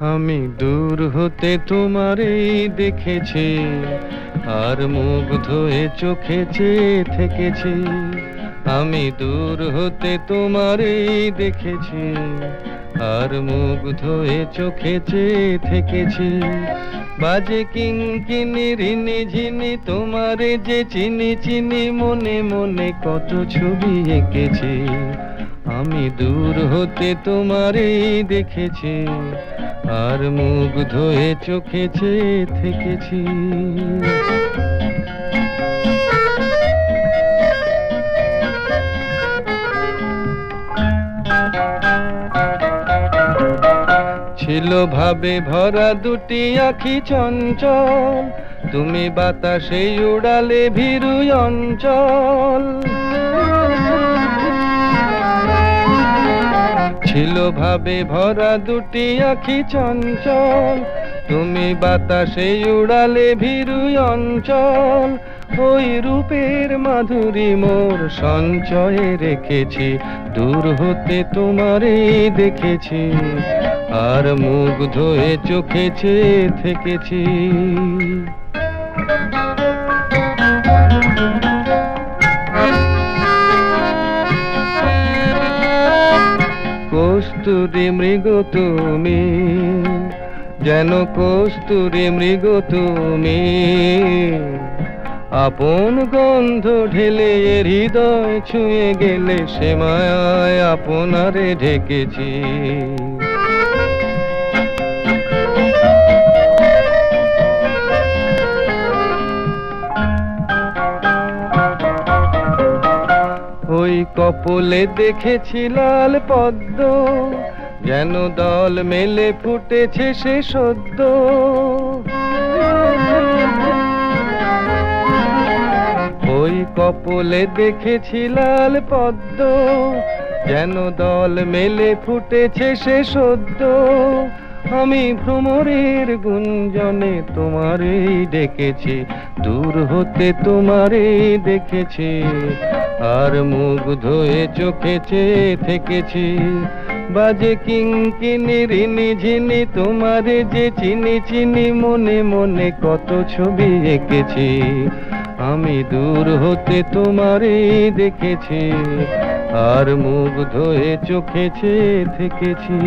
আমি দূর হতে তোমারেই দেখেছি, আর মুগ্ধ হয়ে চোখে চেয়ে থেকেছি। আমি দূর হতে তোমারেই দেখেছি, আর মুগ্ধ হয়ে চোখে চেয়ে থেকেছি। বাজে কিঙ্কিনি রিনি ঝিনি তোমারে যে চিনি চিনি, মনে মনে কত ছবি এঁকেছি। আমি দূর হতে তোমারেই দেখেছি, আর মুগ্ধ হয়ে চোখে চেয়ে থেকেছি। ছিল ভাবে ভরা দুটি আখি চঞ্চল, তুমি বাতাসে উড়ালে ভীরু অঞ্চল। ছিল ভাবে ভরা দুটি আখি চঞ্চল, তুমি বাতাসে উড়ালে ভীরু অঞ্চল। ওই রূপের মাধুরী মোর সঞ্চয়ে রেখেছি, দূর হতে তোমারেই দেখেছি, আর মুগ্ধ হয়ে চোখে চেয়ে থেকেছি। কস্তুরী মৃগ তুমি, যেন কস্তুরী মৃগ তুমি, আপন গন্ধ ঢেলে হৃদয় ছুঁয়ে গেলে, সে মায়ায় আপনারে ঢেকেছি। ওই কপলে দেখেছি লাল পদ্ম, যেন দল মেলে ফুটেছে সে সদ্য। ওই কপলে দেখেছি লাল পদ্ম, যেন দল মেলে ফুটেছে সে সদ্য। আমি ভ্রমরের গুঞ্জনে তোমারেই ডেকেছি, দূর হতে তোমারেই দেখেছি, আর মুগ্ধ হয়ে চোখে চেয়ে থেকেছি। বাজে কিঙ্কিনি রিনি ঝিনি তোমারে যে চিনি চিনি, মনে মনে কত ছবি এঁকেছি। আমি দূর হতে তোমারেই দেখেছি, আর মুগ্ধ হয়ে চোখে চেয়ে থেকেছি।